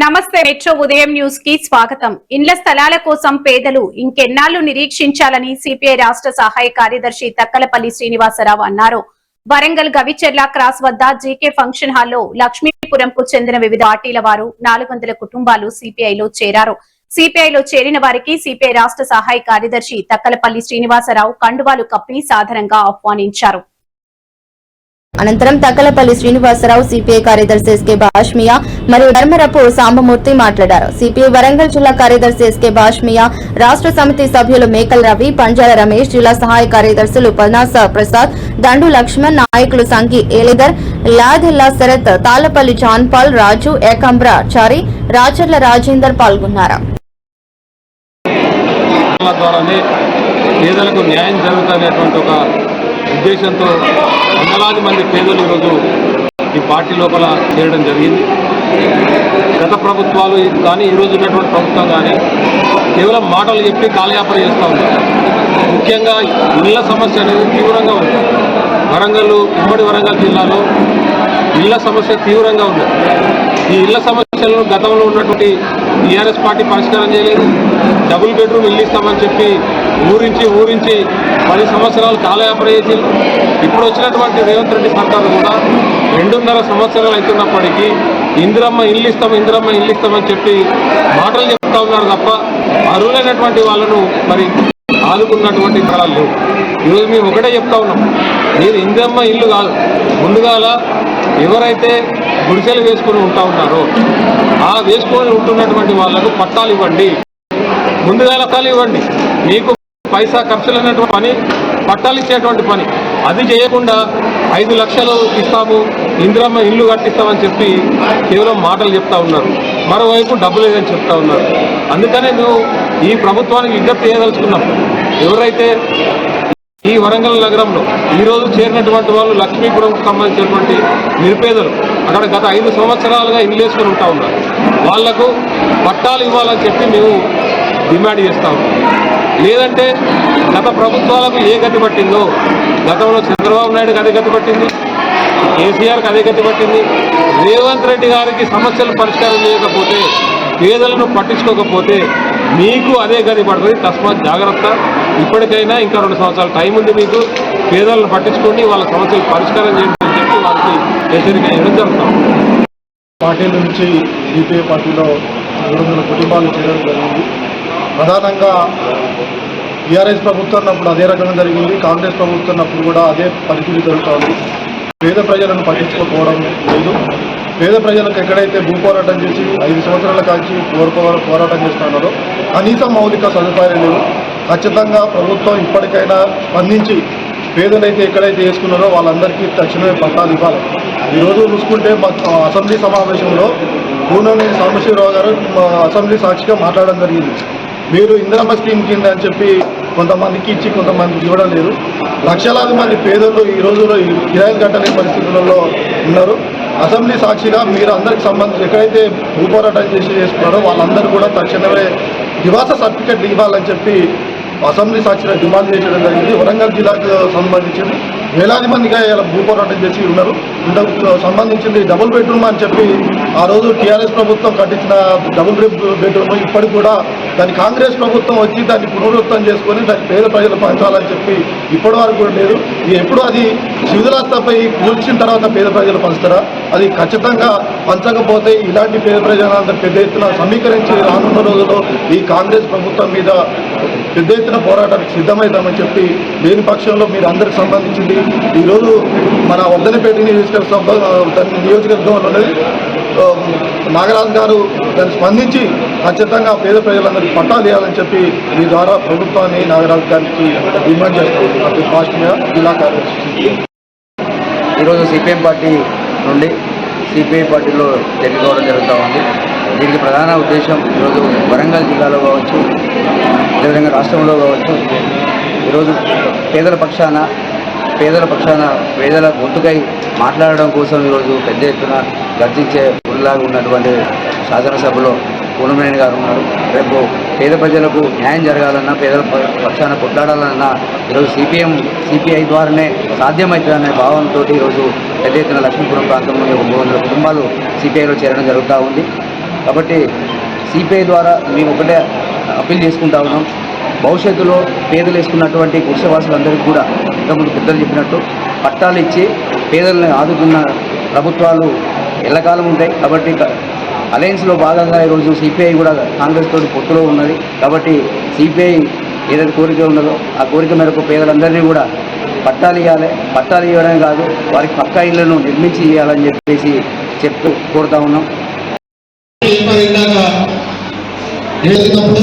నమస్తే మెట్రో ఉదయం న్యూస్ కి స్వాగతం. ఇండ్ల స్థలాల కోసం పేదలు ఇంకెన్నాళ్లు నిరీక్షించాలని సిపిఐ రాష్ట్ర సహాయ కార్యదర్శి తక్కలపల్లి శ్రీనివాసరావు అన్నారు. వరంగల్ గవిచెర్ల క్రాస్ వద్ద జీకే ఫంక్షన్ హాల్లో లక్ష్మీపురంకు చెందిన వివిధ పార్టీల వారు 400 కుటుంబాలు సిపిఐలో చేరారు. సిపిఐలో చేరిన వారికి సిపిఐ రాష్ట్ర సహాయ కార్యదర్శి తక్కలపల్లి శ్రీనివాసరావు కండువాలు కప్పి సాధారణంగా ఆహ్వానించారు. అనంతరం తక్కలపల్లి శ్రీనివాసరావు సిపిఐ కార్యదర్శి ఎస్కే బాష్మియా మరియు ధర్మరపు సాంబమూర్తి మాట్లాడారు. సిపిఐ వరంగల్ జిల్లా కార్యదర్శి ఎస్కే బాష్మియా, రాష్ట్ర సమితి సభ్యులు మేకల్ రవి, పంజాల రమేష్, జిల్లా సహాయ కార్యదర్శులు పద్నాస ప్రసాద్, దండు లక్ష్మణ్, నాయకులు సంఘి ఏలిదర్, లాదెల్లా శరత్, తాళ్లపల్లి జాన్పాల్, రాజు, ఏకంబ్ర చారి, రాచర్ల రాజేందర్ పాల్గొన్నారు. ఉద్దేశంతో వందలాది మంది పేదలు ఈరోజు ఈ పార్టీ లోపల చేరడం జరిగింది. గత ప్రభుత్వాలు కానీ ఈరోజు ఉన్నటువంటి ప్రభుత్వం కానీ కేవలం మాటలు చెప్పి కాలయాపన చేస్తూ ఉన్నారు. ముఖ్యంగా ఇళ్ల సమస్య అనేది తీవ్రంగా ఉంది. ఉమ్మడి వరంగల్ జిల్లాలో ఇళ్ల సమస్య తీవ్రంగా ఉంది. ఈ ఇళ్ల సమస్యలను గతంలో ఉన్నటువంటి టీఆర్ఎస్ పార్టీ పరిష్కారం చేయలేదు. డబుల్ బెడ్రూమ్ ఇల్లు ఇస్తామని చెప్పి ఊరించి 10 సంవత్సరాలు కాలయాపన చేసి ఇప్పుడు వచ్చినటువంటి రేవంత్ రెడ్డి సర్కారు కూడా 2.5 సంవత్సరాలు అవుతున్నప్పటికీ ఇందిరమ్మ ఇల్లు ఇస్తామని చెప్పి మాటలు చెప్తా ఉన్నారు తప్ప అర్హులైనటువంటి వాళ్ళను మరి ఆదుకున్నటువంటి స్థలాలు లేవు. ఈరోజు మేము ఒకటే చెప్తా ఉన్నాం, మీరు ఇందిరమ్మ ఇల్లు కాదు, ముందుగాల ఎవరైతే గుడిసెలు వేసుకొని ఉంటా ఉన్నారో ఆ వేసుకొని ఉంటున్నటువంటి వాళ్లకు పట్టాలు ఇవ్వండి, ముందుగాల పట్టాలు ఇవ్వండి. మీకు పైసా ఖర్చులైనటువంటి పని పట్టాలు ఇచ్చేటువంటి పని అది చేయకుండా 5 లక్షలు ఇస్తాము, ఇందిరమ్మ ఇల్లు కట్టిస్తామని చెప్పి కేవలం మాటలు చెప్తా ఉన్నారు. మరోవైపు డబ్బు లేదని చెప్తా ఉన్నారు. అందుకనే మేము ఈ ప్రభుత్వానికి విజ్ఞప్తి చేయదలుచుకున్నాం. ఎవరైతే ఈ వరంగల్ నగరంలో ఈరోజు చేరినటువంటి వాళ్ళు లక్ష్మీపురంకు సంబంధించినటువంటి నిరుపేదలు అక్కడ గత 5 సంవత్సరాలుగా ఇల్లు వేసుకొని ఉంటా ఉన్నారు. వాళ్లకు పట్టాలు ఇవ్వాలని చెప్పి మేము డిమాండ్ చేస్తా ఉన్నాం. లేదంటే గత ప్రభుత్వాలకు ఏ గతి పట్టిందో, గతంలో చంద్రబాబు నాయుడుకి అదే గతి పట్టింది, కేసీఆర్కి అదే గతి పట్టింది. రేవంత్ రెడ్డి గారికి సమస్యలు పరిష్కారం చేయకపోతే, పేదలను పట్టించుకోకపోతే మీకు అదే గతి పడుతుంది. తస్మాత్ జాగ్రత్త. ఇప్పటికైనా ఇంకా 2 సంవత్సరాల టైం ఉంది మీకు. పేదలను పట్టించుకోండి, వాళ్ళ సమస్యలు పరిష్కారం చేయండి అని చెప్పి వారికి హెచ్చరిక చేయడం జరుగుతాం. పార్టీల నుంచి సిపిఐ పార్టీలో 200 కుటుంబాలు చేరడం జరిగింది. ప్రధానంగా టీఆర్ఎస్ ప్రభుత్వం ఉన్నప్పుడు అదే రకంగా జరిగింది, కాంగ్రెస్ ప్రభుత్వం ఉన్నప్పుడు కూడా అదే పరిస్థితి జరుగుతుంది. పేద ప్రజలను పట్టించుకోకపోవడం లేదు. పేద ప్రజలకు ఎక్కడైతే భూ పోరాటం చేసి 5 సంవత్సరాల కాల్చి పోరాటం చేస్తున్నారో కనీసం మౌలిక సదుపాయాలు లేవు. ఖచ్చితంగా ప్రభుత్వం ఇప్పటికైనా స్పందించి పేదలైతే ఎక్కడైతే వేసుకున్నారో వాళ్ళందరికీ తక్షణమే పట్టాలు ఇవ్వాలి. ఈరోజు చూసుకుంటే అసెంబ్లీ సమావేశంలో కూననేని సాంబశివరావు గారు అసెంబ్లీ సాక్షిగా మాట్లాడడం జరిగింది. మీరు ఇందిరమ్మ స్కీమ్ కింద అని చెప్పి కొంతమందికి ఇచ్చి కొంతమందికి ఇవ్వడం లేదు. లక్షలాది మంది పేదలు ఈ రోజుల్లో కిరాయిలు కట్టలేని పరిస్థితులలో ఉన్నారు. అసెంబ్లీ సాక్షిగా మీరు అందరికి సంబంధించి ఎక్కడైతే భూపోరాటం చేసుకున్నారో వాళ్ళందరూ కూడా తక్షణమే నివాస సర్టిఫికెట్ ఇవ్వాలని చెప్పి అసెంబ్లీ సాక్షిగా డిమాండ్ చేయడం జరిగింది. వరంగల్ జిల్లాకు సంబంధించింది వేలాది మందిగా ఇలా భూపోరాటం చేసి ఉన్నారు. ఇందుకు సంబంధించింది డబుల్ బెడ్రూమ్ అని చెప్పి ఆ రోజు టీఆర్ఎస్ ప్రభుత్వం కట్టించిన డబుల్ బెడ్రూమ్ ఇప్పటికి కూడా దాన్ని కాంగ్రెస్ ప్రభుత్వం వచ్చి దాన్ని పునరుద్ధరణ చేసుకొని దాన్ని పేద ప్రజలు పంచాలని చెప్పి ఇప్పటి వరకు కూడా లేదు. ఎప్పుడు అది శిథిలాస్థపై కూల్చిన తర్వాత పేద ప్రజలు పంచుతారా? అది ఖచ్చితంగా పంచకపోతే ఇలాంటి పేద ప్రజలందరూ పెద్ద ఎత్తున సమీకరించి రానున్న రోజుల్లో ఈ కాంగ్రెస్ ప్రభుత్వం మీద పెద్ద ఎత్తున పోరాటానికి సిద్ధమవుతామని చెప్పి లేని పక్షంలో మీరు అందరికి సంబంధించింది ఈరోజు మన వద్దనపేట నియోజకవర్గంలో ఉన్నది నాగరాజు గారు దాన్ని స్పందించి ఖచ్చితంగా పేద ప్రజలందరికీ పట్టాలు ఇవ్వాలని చెప్పి మీ ద్వారా ప్రభుత్వాన్ని నాగరాజు గారికి డిమాండ్ చేస్తున్నారు. రాష్ట్రీయ జిల్లా కార్యదర్శి ఈరోజు సిపిఎం పార్టీ నుండి సిపిఐ పార్టీలో జరిగి కావడం జరుగుతూ ఉంది. దీనికి ప్రధాన ఉద్దేశం ఈరోజు వరంగల్ జిల్లాలో కావచ్చు, అదేవిధంగా రాష్ట్రంలో కావచ్చు, ఈరోజు పేదల పక్షాన పేదల గొంతుకై మాట్లాడడం కోసం ఈరోజు పెద్ద ఎత్తున గర్జించే గురిలాగా ఉన్నటువంటి శాసనసభలో పూర్ణమేని గారు ఉన్నారు. రేపు పేద ప్రజలకు న్యాయం జరగాలన్నా, పేదల పక్షాన కొట్లాడాలన్నా ఈరోజు సిపిఐ ద్వారానే సాధ్యమవుతుందనే భావనతో ఈరోజు పెద్ద ఎత్తున లక్ష్మీపురం ప్రాంతంలో 300 కుటుంబాలు సిపిఐలో చేరడం జరుగుతూ ఉంది. కాబట్టి సిపిఐ ద్వారా మేము ఒకటే అప్పీల్ చేసుకుంటా ఉన్నాం. భవిష్యత్తులో పేదలు వేసుకున్నటువంటి కుర్షవాసులందరికీ కూడా ఇంతకుముందు పెద్దలు చెప్పినట్టు పట్టాలు ఇచ్చి పేదలను ఆదుకున్న ప్రభుత్వాలు ఎల్లకాలం ఉంటాయి. కాబట్టి అలయన్స్లో భాగంగా ఈరోజు సిపిఐ కూడా కాంగ్రెస్ తోటి పొత్తులో ఉన్నది. కాబట్టి సిపిఐ ఏదైతే కోరిక ఉన్నదో ఆ కోరిక మేరకు పేదలందరినీ కూడా పట్టాలు ఇవ్వాలి. పట్టాలు ఇవ్వడమే కాదు, వారికి పక్కా ఇళ్లను నిర్మించి ఇవ్వాలని చెప్పేసి చెప్తూ కోరుతా ఉన్నాం. చేసినప్పుడు